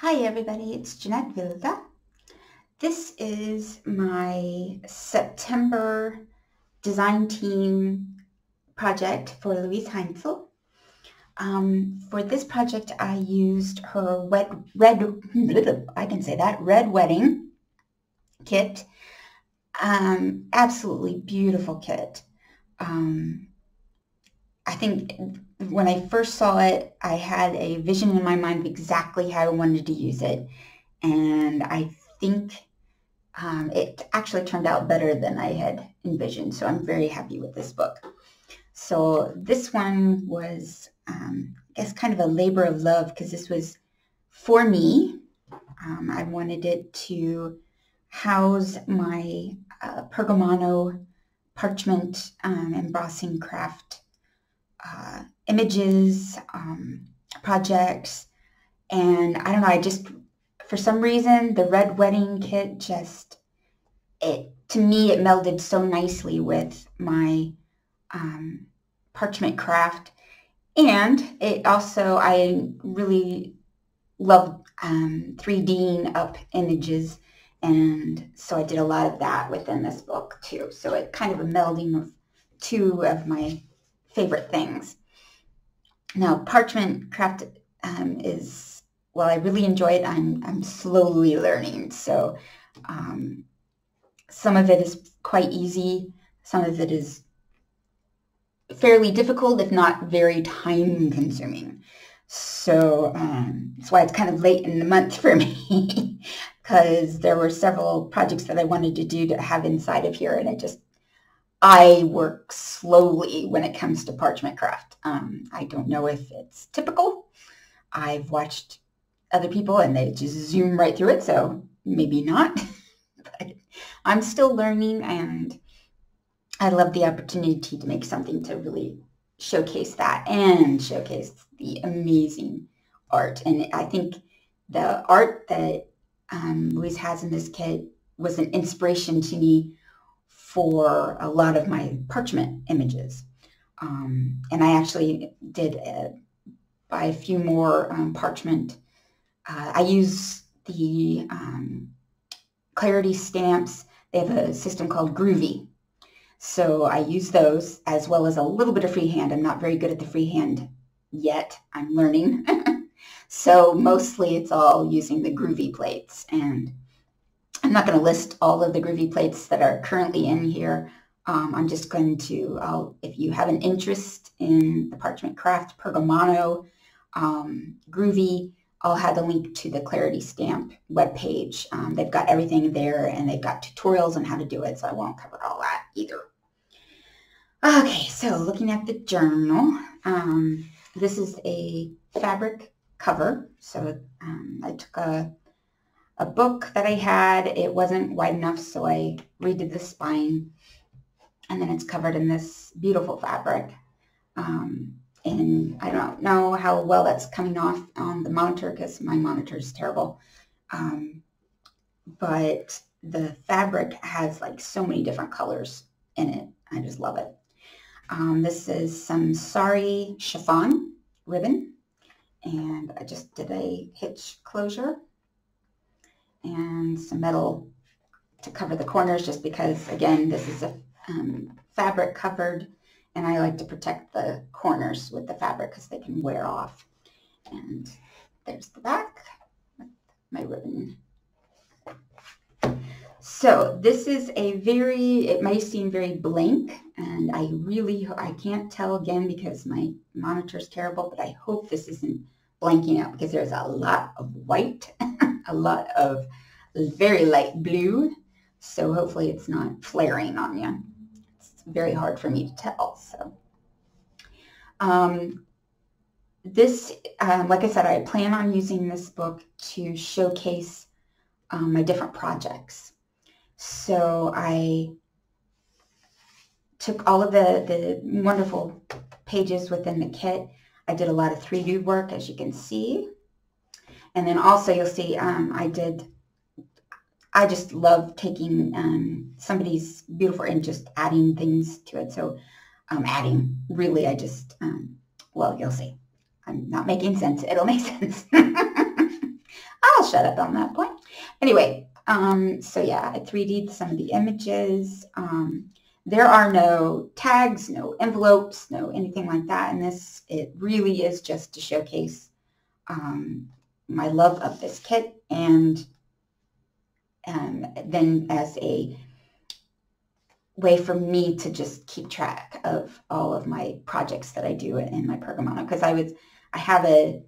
Hi everybody, it's Jeanette Vilda. This is my September design team project for Luise Heinzl. For this project I used her red wedding kit. Absolutely beautiful kit. I think when I first saw it, I had a vision in my mind of exactly how I wanted to use it. And I think it actually turned out better than I had envisioned. So I'm very happy with this book. So this one was, I guess, kind of a labor of love because this was for me. I wanted it to house my Pergamano parchment embossing craft images, projects, and I don't know, for some reason, the red wedding kit to me, it melded so nicely with my parchment craft. And it also, I really love 3D'ing up images. And so I did a lot of that within this book too. So it kind of a melding of two of my favorite things. Now, parchment craft well, I really enjoy it. I'm slowly learning. So some of it is quite easy. Some of it is fairly difficult, if not very time consuming. So that's why it's kind of late in the month for me because there were several projects that I wanted to do to have inside of here, and I work slowly when it comes to parchment craft. I don't know if it's typical. I've watched other people and they just zoom right through it, so maybe not. But I'm still learning, and I love the opportunity to make something to really showcase that and showcase the amazing art. And I think the art that Luise has in this kit was an inspiration to me for a lot of my parchment images. And I actually did buy a few more parchment. I use the Clarity stamps. They have a system called Groovy. So I use those as well as a little bit of freehand. I'm not very good at the freehand yet. I'm learning. So mostly it's all using the Groovy plates. And I'm not going to list all of the Groovy plates that are currently in here. I'm just going to, if you have an interest in the parchment craft, Pergamano, Groovy, I'll have the link to the Clarity Stamp webpage. They've got everything there, and they've got tutorials on how to do it, so I won't cover all that either. Okay, so looking at the journal, this is a fabric cover. So I took a book that I had. It wasn't wide enough, so I redid the spine, and then it's covered in this beautiful fabric. And I don't know how well that's coming off on the monitor because my monitor is terrible. But the fabric has like so many different colors in it. I just love it. This is some sari chiffon ribbon, and I just did a hitch closure and some metal to cover the corners just because, again, this is a fabric covered, and I like to protect the corners with the fabric because they can wear off. And there's the back with my ribbon. So this is it may seem very blank, and I can't tell again because my monitor is terrible, but I hope this isn't blanking out because there's a lot of white, a lot of very light blue. So hopefully it's not flaring on you. It's very hard for me to tell. So like I said, I plan on using this book to showcase my different projects. So I took all of the wonderful pages within the kit. I did a lot of 3D work, as you can see. And then also you'll see I just love taking somebody's beautiful and just adding things to it. So well, you'll see. I'm not making sense. It'll make sense. I'll shut up on that point. Anyway, so yeah, I 3D'd some of the images. There are no tags, no envelopes, no anything like that in this. It really is just to showcase my love of this kit, and then as a way for me to just keep track of all of my projects that I do in my Pergamano, because I have a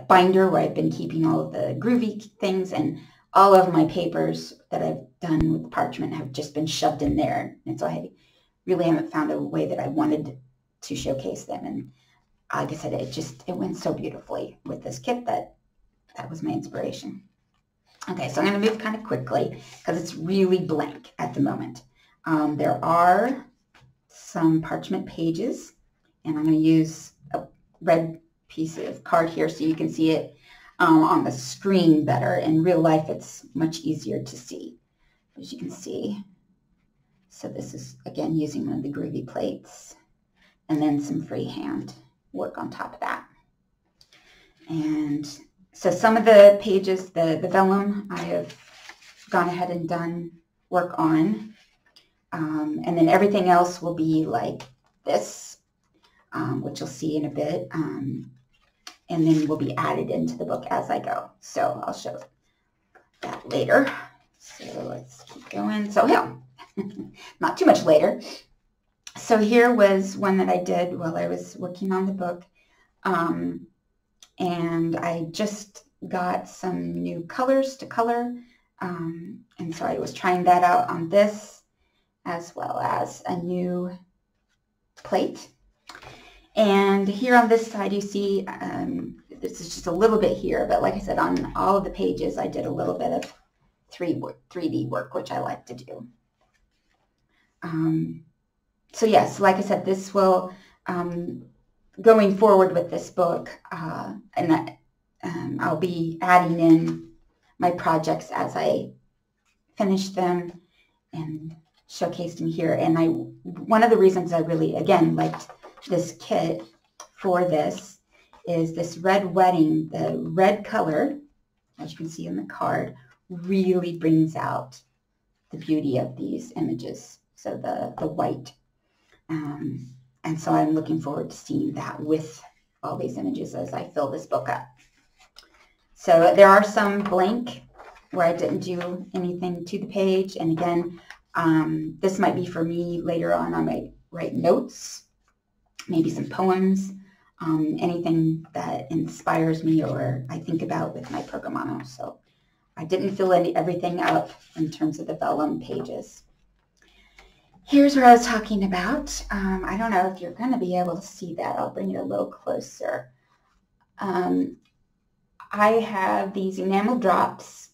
binder where I've been keeping all of the groovy things, and all of my papers that I've done with parchment have just been shoved in there, and so I really haven't found a way that I wanted to showcase them. And like I said, it went so beautifully with this kit that was my inspiration. Okay, so I'm going to move kind of quickly because it's really blank at the moment. There are some parchment pages, and I'm going to use a red piece of card here so you can see it on the screen better. In real life, it's much easier to see, as you can see. So this is, again, using one of the groovy plates, and then some freehand work on top of that. And so some of the pages, the vellum, I have gone ahead and done work on. And then everything else will be like this, which you'll see in a bit. And then will be added into the book as I go. So I'll show that later. So let's keep going. So yeah, not too much later. So here was one that I did while I was working on the book. And I just got some new colors to color. And so I was trying that out on this, as well as a new plate. And here on this side, you see, this is just a little bit here, but like I said, on all of the pages, I did a little bit of 3D work, which I like to do. So yes, like I said, this will, going forward with this book, and I'll be adding in my projects as I finish them and showcase them here. And one of the reasons I really, again, liked this kit for this is this red wedding. The red color, as you can see in the card, really brings out the beauty of these images. So the white. And so I'm looking forward to seeing that with all these images as I fill this book up. So there are some blank where I didn't do anything to the page. And again, this might be for me later on. I might write notes, maybe some poems, anything that inspires me or I think about with my Pergamano. So I didn't fill everything up in terms of the vellum pages. Here's what I was talking about. I don't know if you're going to be able to see that. I'll bring it a little closer. I have these enamel drops.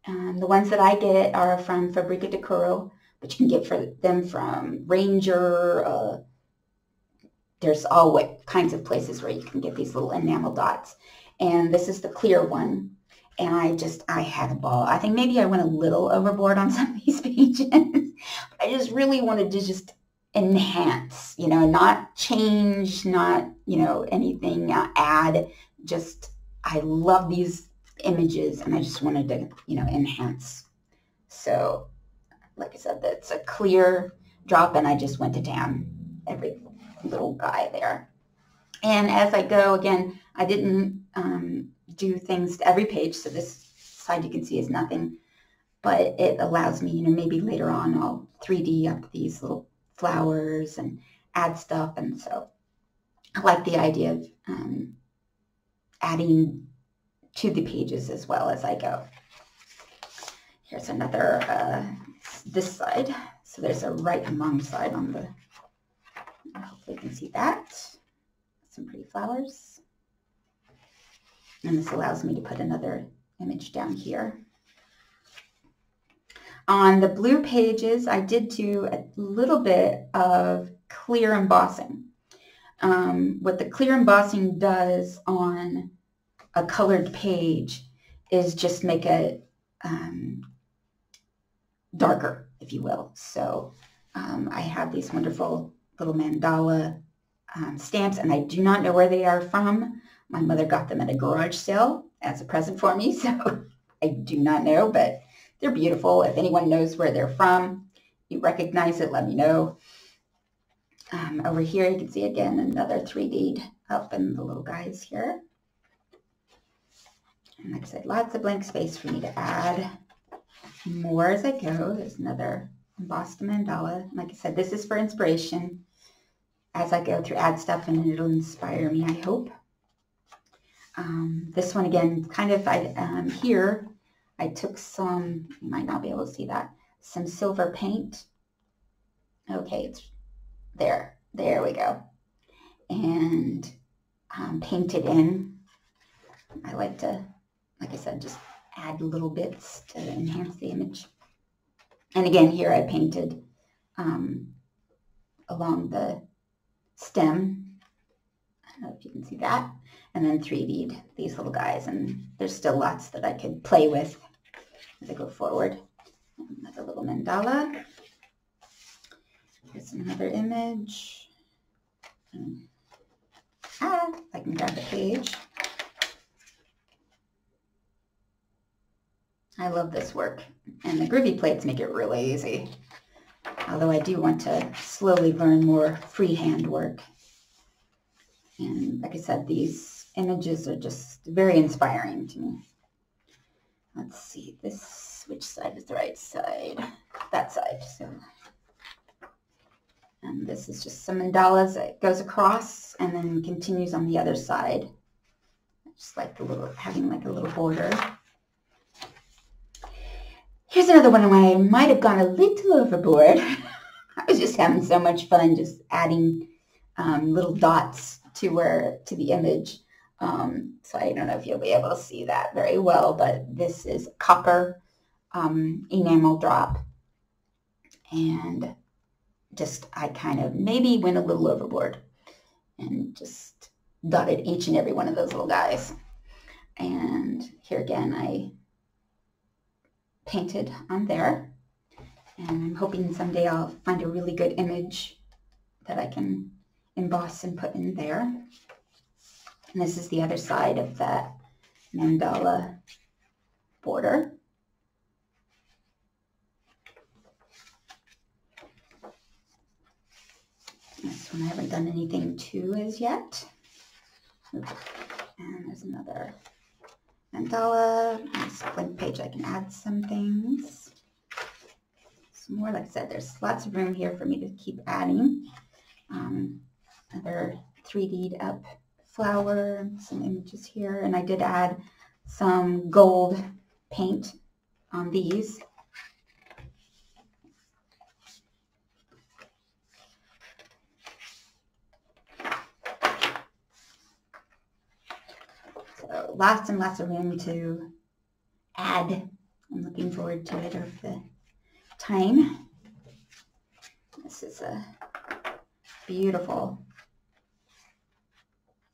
The ones that I get are from Fabrica de Coro, but you can get them from Ranger. There's all kinds of places where you can get these little enamel dots. And this is the clear one. And I had a ball. I think maybe I went a little overboard on some of these pages. But I just really wanted to just enhance, not change, not, anything, add. Just, I love these images and I just wanted to, enhance. So, like I said, that's a clear drop and I just went to town, every little guy there. And as I go, again, I didn't do things to every page, so this side you can see is nothing, but it allows me, maybe later on I'll 3D up these little flowers and add stuff, and so I like the idea of adding to the pages as well as I go. Here's another, this side, so there's a right and wrong side on the, hopefully you can see that, some pretty flowers. And this allows me to put another image down here. On the blue pages, I did do a little bit of clear embossing. What the clear embossing does on a colored page is just make it darker, if you will. So I have these wonderful little mandala stamps, and I do not know where they are from, My mother got them at a garage sale as a present for me, so I do not know, but they're beautiful. If anyone knows where they're from, you recognize it, let me know. Over here, you can see again another 3D'd up in the little guys here. And like I said, lots of blank space for me to add more as I go. There's another embossed mandala. Like I said, this is for inspiration as I go through add stuff, and it'll inspire me, I hope. This one again, kind of, here, I took some, you might not be able to see that, some silver paint. Okay, it's there we go. And painted in. I like to, like I said, just add little bits to enhance the image. And again, here I painted along the stem. I don't know if you can see that. And then 3D'd these little guys. And there's still lots that I could play with as I go forward. Another little mandala. Here's another image. I can grab the page. I love this work, and the groovy plates make it really easy. Although I do want to slowly learn more freehand work. And like I said, these images are just very inspiring to me. Let's see, which side is the right side? That side. So, and this is just some mandalas that goes across and then continues on the other side. Just like having like a little border. Here's another one where I might have gone a little overboard. I was just having so much fun just adding little dots to the image. So I don't know if you'll be able to see that very well, but this is copper enamel drop. And just, I kind of maybe went a little overboard and just dotted each and every one of those little guys. And here again, I painted on there, and I'm hoping someday I'll find a really good image that I can emboss and put in there. And this is the other side of that mandala border. This one I haven't done anything to as yet. And there's another mandala. This blank page, I can add some things. Some more, like I said, there's lots of room here for me to keep adding. Another 3D'd up flower, some images here, and I did add some gold paint on these. So lots and lots of room to add. I'm looking forward to it over the time. This is a beautiful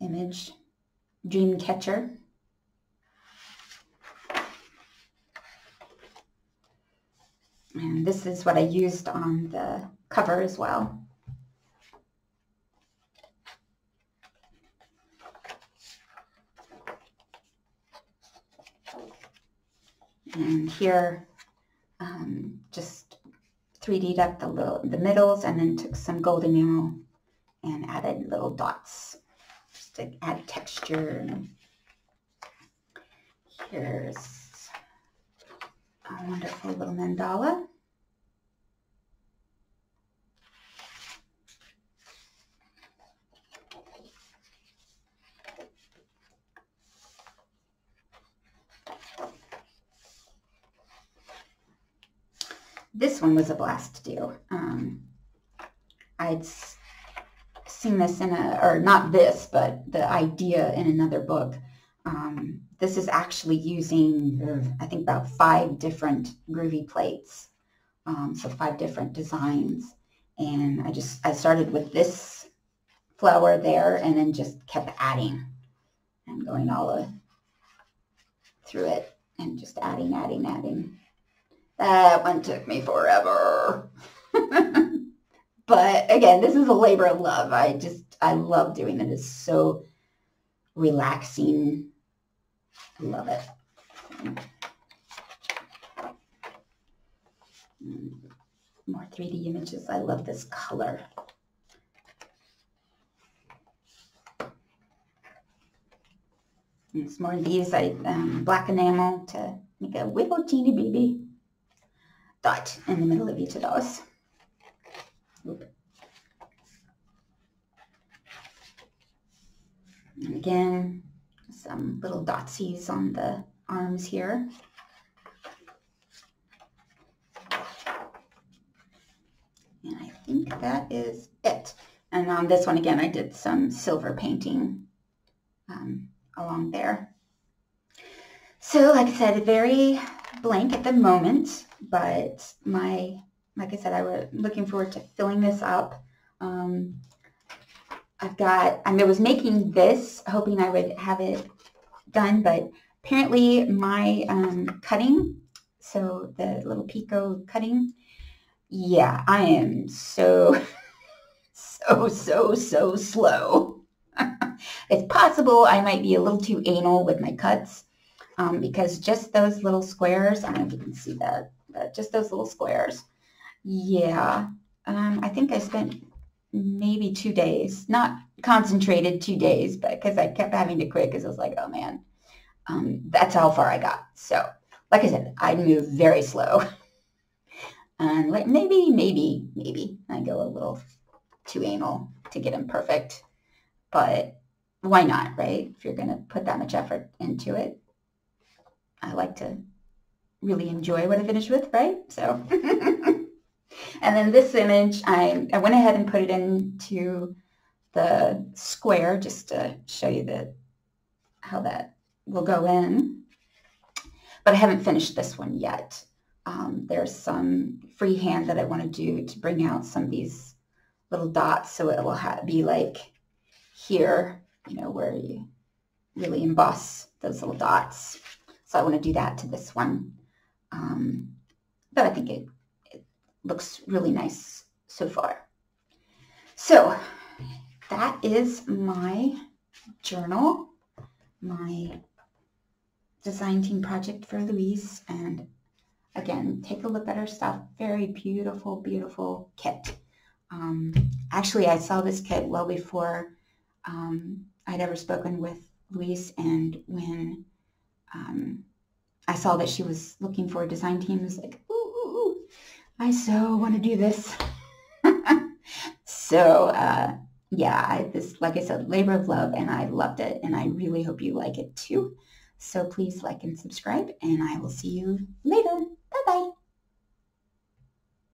image, dream catcher. And this is what I used on the cover as well. And here, just 3D'd up the middles, and then took some gold enamel and added little dots just to add texture. Here's a wonderful little mandala. This one was a blast to do. I'd seen this in or not this, but the idea in another book. This is actually using, I think, about 5 different groovy plates. So 5 different designs. And I started with this flower there, and then just kept adding and going all through it and just adding. That one took me forever. But again, this is a labor of love. I love doing it. It's so relaxing. I love it. More 3D images. I love this color. And some more of these. I black enamel to make a little teeny baby dot in the middle of each of those. Oop. And again, some little dotsies on the arms here. And I think that is it. And on this one, again, I did some silver painting along there. So, like I said, very blank at the moment, but like I said, I was looking forward to filling this up. I was making this, hoping I would have it done, but apparently my cutting, so the little picot cutting, yeah, I am so slow. It's possible I might be a little too anal with my cuts because just those little squares, I don't know if you can see that, but just those little squares, yeah, I think I spent maybe 2 days, not concentrated 2 days, but because I kept having to quit because I was like, oh man, that's how far I got. So, like I said, I move very slow. And like maybe I go a little too anal to get them perfect, but why not, right? If you're going to put that much effort into it, I like to really enjoy what I finish with, right? So, and then this image, I went ahead and put it into the square just to show you how that will go in, but I haven't finished this one yet. There's some freehand that I want to do to bring out some of these little dots, so it will be like here, you know, where you really emboss those little dots. So I want to do that to this one. But I think it looks really nice so far. So that is my journal, my design team project for Luise. And again, take a look at her stuff. Very beautiful, beautiful kit. Actually, I saw this kit well before I'd ever spoken with Luise, and when I saw that she was looking for a design team, I was like, ooh, I so want to do this. So, yeah, this, like I said, labor of love, and I loved it, and I really hope you like it too. So please like and subscribe, and I will see you later.